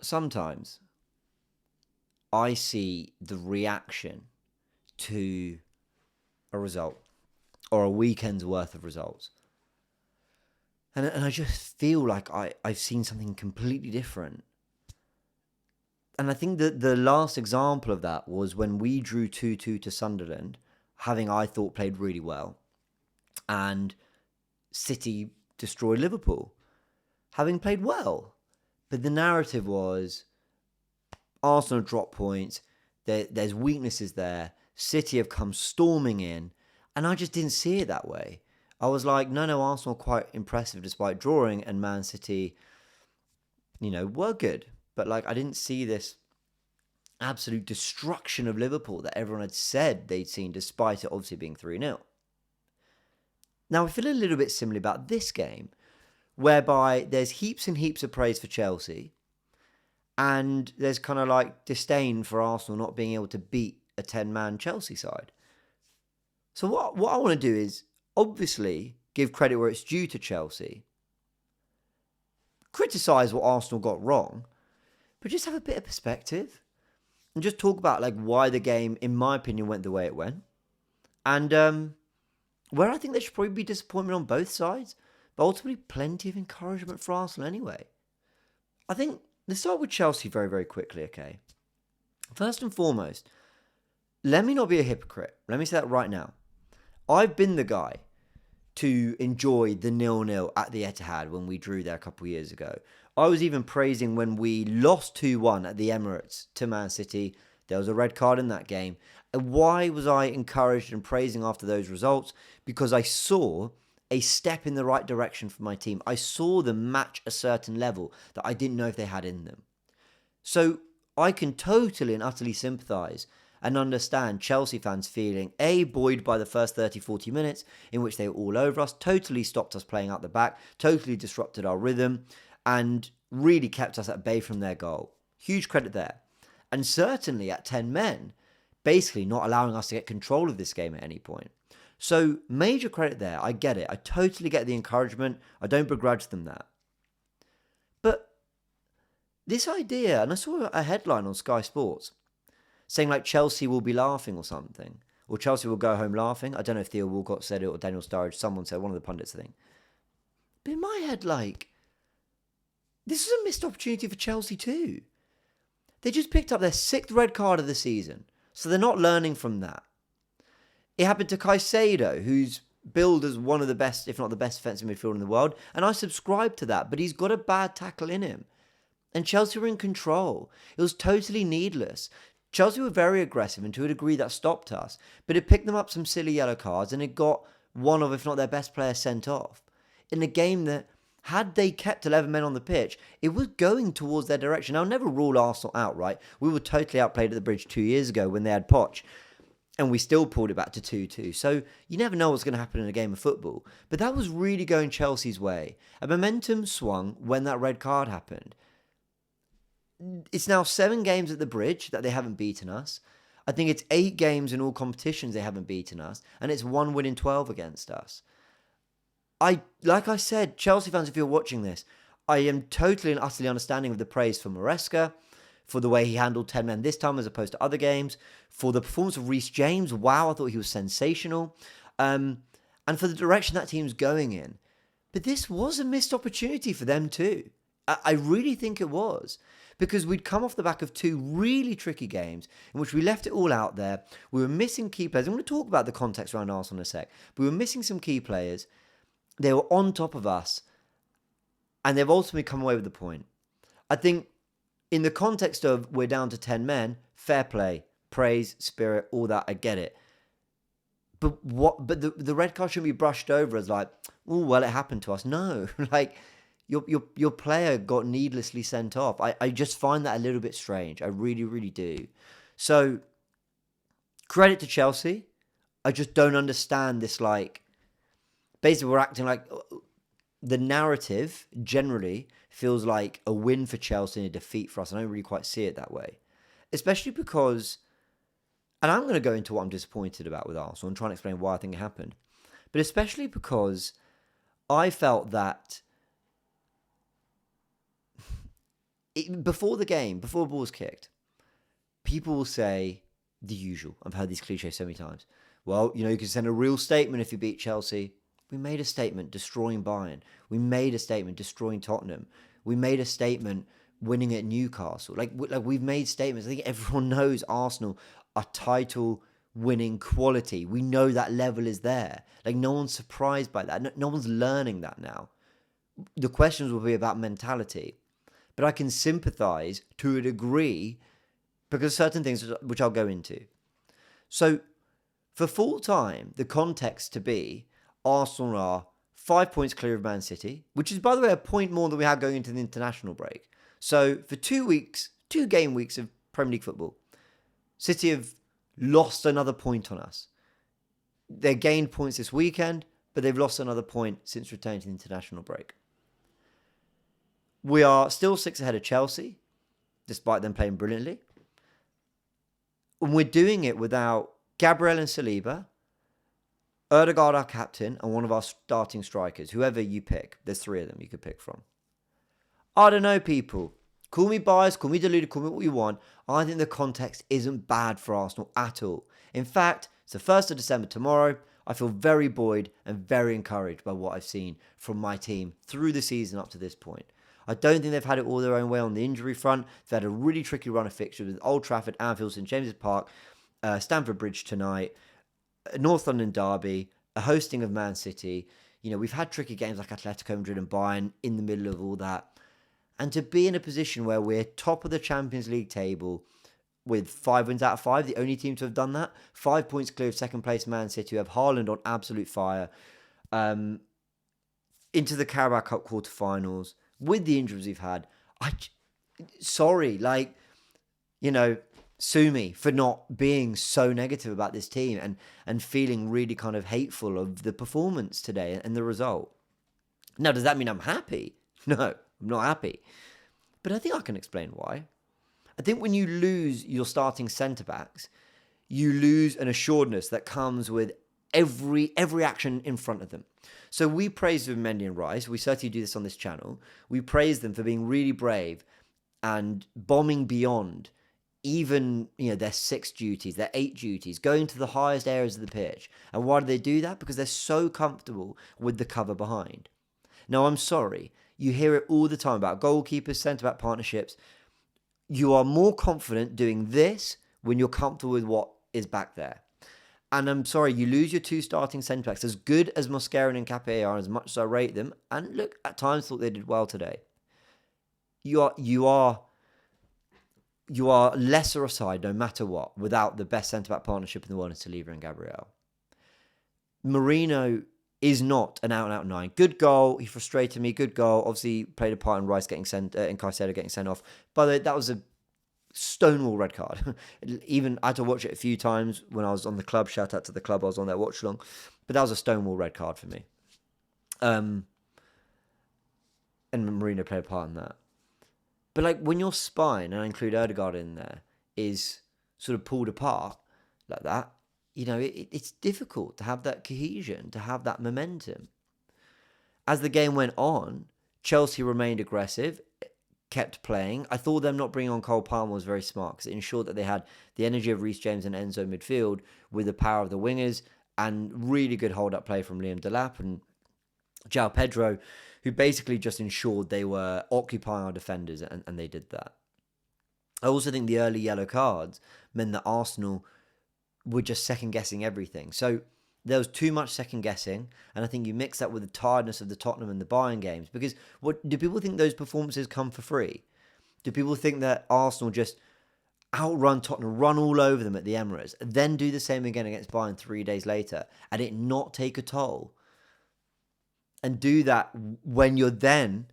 sometimes I see the reaction to a result or a weekend's worth of results. And I just feel like I've seen something completely different. And I think that the last example of that was when we drew 2-2 to Sunderland, having, I thought, played really well. And City destroyed Liverpool, having played well. But the narrative was Arsenal drop points, there's weaknesses there, City have come storming in, and I just didn't see it that way. I was like, no, Arsenal quite impressive despite drawing, and Man City, were good. But I didn't see this absolute destruction of Liverpool that everyone had said they'd seen, despite it obviously being 3-0. Now, I feel a little bit similarly about this game, whereby there's heaps and heaps of praise for Chelsea, and there's kind of disdain for Arsenal not being able to beat a 10-man Chelsea side. So what I want to do is, obviously, give credit where it's due to Chelsea, criticise what Arsenal got wrong, but just have a bit of perspective and just talk about why the game, in my opinion, went the way it went, and where I think there should probably be disappointment on both sides, but ultimately plenty of encouragement for Arsenal anyway. I think let's start with Chelsea very, very quickly, okay? First and foremost, let me not be a hypocrite. Let me say that right now. I've been the guy to enjoy the 0-0 at the Etihad when we drew there a couple of years ago. I was even praising when we lost 2-1 at the Emirates to Man City. There was a red card in that game. And why was I encouraged and praising after those results? Because I saw a step in the right direction for my team. I saw them match a certain level that I didn't know if they had in them. So I can totally and utterly sympathise and understand Chelsea fans feeling buoyed by the first 30, 40 minutes in which they were all over us, totally stopped us playing out the back, totally disrupted our rhythm, and really kept us at bay from their goal. Huge credit there. And certainly at 10 men, basically not allowing us to get control of this game at any point. So major credit there. I get it. I totally get the encouragement. I don't begrudge them that. But this idea, and I saw a headline on Sky Sports saying Chelsea will be laughing or something, or Chelsea will go home laughing. I don't know if Theo Walcott said it or Daniel Sturridge, someone said, one of the pundits, I think. But in my head, this is a missed opportunity for Chelsea too. They just picked up their 6th red card of the season, so they're not learning from that. It happened to Caicedo, who's billed as one of the best, if not the best defensive midfielder in the world, and I subscribe to that, but he's got a bad tackle in him. And Chelsea were in control. It was totally needless. Chelsea were very aggressive, and to a degree that stopped us, but it picked them up some silly yellow cards, and it got one of, if not their best players, sent off. In a game that, had they kept 11 men on the pitch, it was going towards their direction. I'll never rule Arsenal out, right? We were totally outplayed at the Bridge 2 years ago when they had Poch, and we still pulled it back to 2-2. So you never know what's going to happen in a game of football. But that was really going Chelsea's way. And momentum swung when that red card happened. It's now 7 games at the Bridge that they haven't beaten us. I think it's 8 games in all competitions they haven't beaten us. And it's 1 win in 12 against us. Like I said, Chelsea fans, if you're watching this, I am totally and utterly understanding of the praise for Maresca, for the way he handled 10 men this time as opposed to other games, for the performance of Reece James. Wow, I thought he was sensational. And for the direction that team's going in. But this was a missed opportunity for them too. I really think it was. Because we'd come off the back of 2 really tricky games in which we left it all out there. We were missing key players. I'm going to talk about the context around Arsenal in a sec. But we were missing some key players. They were on top of us. And they've ultimately come away with the point. I think in the context of we're down to 10 men, fair play, praise, spirit, all that, I get it. But the red card shouldn't be brushed over as oh, well, it happened to us. No, your player got needlessly sent off. I just find that a little bit strange. I really, really do. So, credit to Chelsea. I just don't understand this, basically we're acting like the narrative generally feels like a win for Chelsea and a defeat for us. I don't really quite see it that way. Especially because, and I'm going to go into what I'm disappointed about with Arsenal and try and explain why I think it happened. But especially because I felt that before the game, before the ball's kicked, people will say the usual. I've heard these cliches so many times. Well, you can send a real statement if you beat Chelsea. We made a statement destroying Bayern. We made a statement destroying Tottenham. We made a statement winning at Newcastle. Like we've made statements. I think everyone knows Arsenal are title winning quality. We know that level is there. Like, no one's surprised by that. No one's learning that now. The questions will be about mentality. But I can sympathize to a degree because certain things which I'll go into. So, for full time, the context to be Arsenal are 5 points clear of Man City, which is, by the way, a point more than we had going into the international break. So, for 2 game weeks of Premier League football, City have lost another point on us. They gained points this weekend, but they've lost another point since returning to the international break. We are still 6 ahead of Chelsea, despite them playing brilliantly. And we're doing it without Gabriel and Saliba, Ødegaard, our captain, and one of our starting strikers, whoever you pick. There's 3 of them you could pick from. I don't know, people. Call me biased, call me deluded, call me what you want. I think the context isn't bad for Arsenal at all. In fact, it's the 1st of December tomorrow. I feel very buoyed and very encouraged by what I've seen from my team through the season up to this point. I don't think they've had it all their own way on the injury front. They've had a really tricky run of fixtures with Old Trafford, Anfield, St James's Park, Stamford Bridge tonight, North London derby, a hosting of Man City. We've had tricky games like Atletico Madrid and Bayern in the middle of all that. And to be in a position where we're top of the Champions League table with 5 wins out of 5, the only team to have done that, 5 points clear of second place Man City, who have Haaland on absolute fire, into the Carabao Cup quarterfinals, with the injuries we've had. Sue me for not being so negative about this team and feeling really kind of hateful of the performance today and the result. Now, does that mean I'm happy? No, I'm not happy. But I think I can explain why. I think when you lose your starting centre-backs, you lose an assuredness that comes with every action in front of them. So we praise Mendy and Rice. We certainly do this on this channel. We praise them for being really brave and bombing beyond even their 6 duties, their 8 duties, going to the highest areas of the pitch. And why do they do that? Because they're so comfortable with the cover behind. Now, I'm sorry. You hear it all the time about goalkeepers, centre-back partnerships. You are more confident doing this when you're comfortable with what is back there. And I'm sorry, you lose your 2 starting centre-backs. As good as Mosquera and Nkapé are, as much as I rate them, and look, at times thought they did well today, you are lesser aside no matter what without the best centre-back partnership in the world in Saliba and Gabriel. Merino is not an out-and-out 9. Good goal. He frustrated me. Good goal. Obviously played a part in Rice getting sent, and Caicedo getting sent off. By the way, that was a stonewall red card. Even I had to watch it a few times when I was on the club. Shout out to the club. I was on their watch along. But that was a stonewall red card for me. And Marino played a part in that. But when your spine, and I include Ødegaard in there, is sort of pulled apart like that, it's difficult to have that cohesion, to have that momentum. As the game went on, Chelsea remained aggressive, kept playing. I thought them not bringing on Cole Palmer was very smart because it ensured that they had the energy of Reece James and Enzo midfield with the power of the wingers and really good hold-up play from Liam Delap and João Pedro, who basically just ensured they were occupying our defenders, and they did that. I also think the early yellow cards meant that Arsenal were just second-guessing everything. So there was too much second-guessing, and I think you mix that with the tiredness of the Tottenham and the Bayern games. Because do people think those performances come for free? Do people think that Arsenal just outrun Tottenham, run all over them at the Emirates, then do the same again against Bayern 3 days later, and it not take a toll? And do that when you're then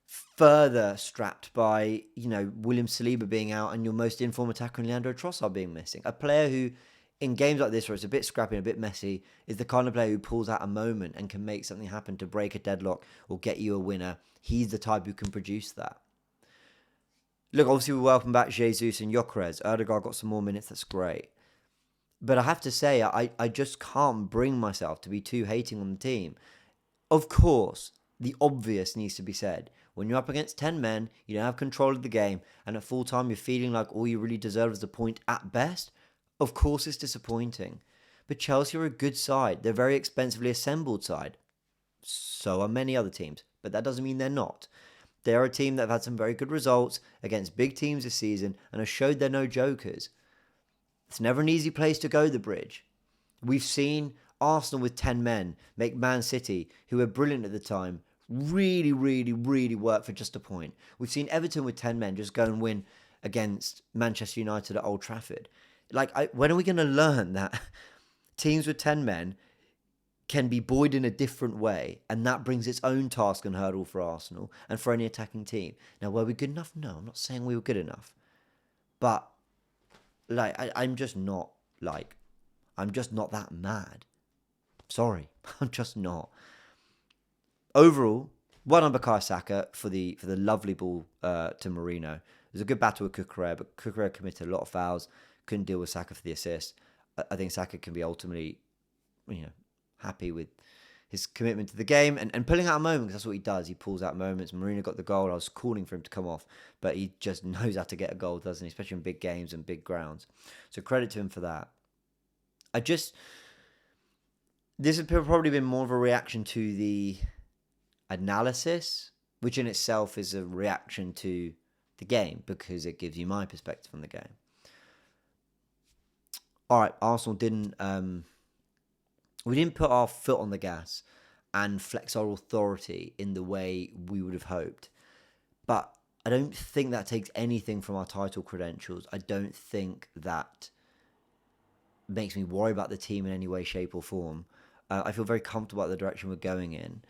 further strapped by, William Saliba being out and your most informed attacker, Leandro Trossard, being missing. A player who, in games like this where it's a bit scrappy and a bit messy, is the kind of player who pulls out a moment and can make something happen to break a deadlock or get you a winner. He's the type who can produce that. Look, obviously we welcome back Jesus and Gyökeres. Ødegaard got some more minutes, that's great. But I have to say, I just can't bring myself to be too hating on the team. Of course, the obvious needs to be said. When you're up against 10 men, you don't have control of the game, and at full time you're feeling like all you really deserve is a point at best, of course it's disappointing. But Chelsea are a good side. They're a very expensively assembled side. So are many other teams, but that doesn't mean they're not. They're a team that have had some very good results against big teams this season and have showed they're no jokers. It's never an easy place to go, the Bridge. We've seen Arsenal with 10 men make Man City, who were brilliant at the time, really, really, really work for just a point. We've seen Everton with 10 men just go and win against Manchester United at Old Trafford. When are we going to learn that teams with 10 men can be buoyed in a different way, and that brings its own task and hurdle for Arsenal and for any attacking team? Now, were we good enough? No, I'm not saying we were good enough. But, I'm just not that mad. Sorry, I'm just not. Overall, well done Bukayo Saka for the lovely ball to Mourinho. It was a good battle with Cucurella, but Cucurella committed a lot of fouls. Couldn't deal with Saka for the assist. I think Saka can be ultimately, happy with his commitment to the game and pulling out a moment, because that's what he does. He pulls out moments. Mourinho got the goal. I was calling for him to come off, but he just knows how to get a goal, doesn't he? Especially in big games and big grounds. So credit to him for that. This has probably been more of a reaction to the analysis, which in itself is a reaction to the game because it gives you my perspective on the game. All right, Arsenal we didn't put our foot on the gas and flex our authority in the way we would have hoped. But I don't think that takes anything from our title credentials. I don't think that makes me worry about the team in any way, shape or form. I feel very comfortable about the direction we're going in.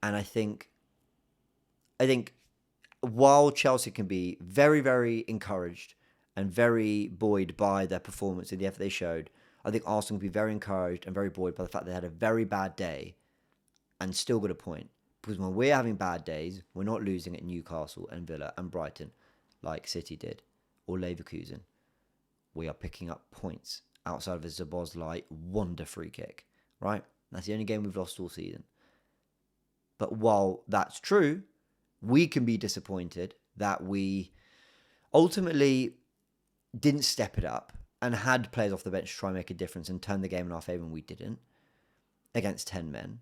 And I think while Chelsea can be very, very encouraged and very buoyed by their performance and the effort they showed, I think Arsenal can be very encouraged and very buoyed by the fact they had a very bad day and still got a point. Because when we're having bad days, we're not losing at Newcastle and Villa and Brighton like City did, or Leverkusen. We are picking up points outside of a Szoboszlai wonder free kick, right? That's the only game we've lost all season. But while that's true, we can be disappointed that we ultimately didn't step it up and had players off the bench to try and make a difference and turn the game in our favour, and we didn't against 10 men.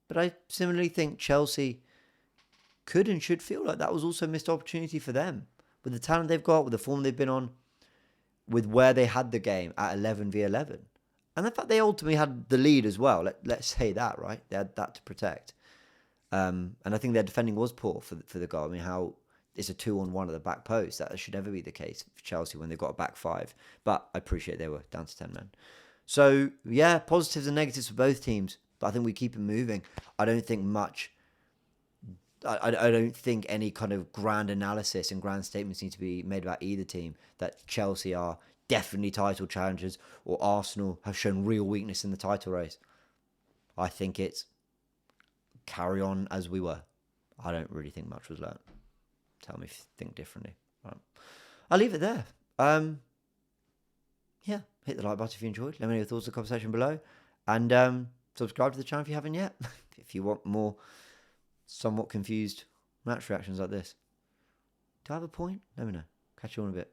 But I similarly think Chelsea could and should feel like that was also a missed opportunity for them. With the talent they've got, with the form they've been on, with where they had the game at 11v11. And the fact they ultimately had the lead as well. Let's say that, right? They had that to protect. And I think their defending was poor for the goal. I mean, how it's a 2-on-1 at the back post. That should never be the case for Chelsea when they've got a back five. But I appreciate they were down to 10 men. So, yeah, positives and negatives for both teams. But I think we keep it moving. I don't think much. I don't think any kind of grand analysis and grand statements need to be made about either team. That Chelsea are definitely title challengers or Arsenal have shown real weakness in the title race. I think it's carry on as we were. I don't really think much was learnt. Tell me if you think differently. Right. I'll leave it there. Yeah, hit the like button if you enjoyed. Let me know your thoughts in the comment section below. And subscribe to the channel if you haven't yet. If you want more somewhat confused match reactions like this. Do I have a point? Let me know. Catch you on a bit.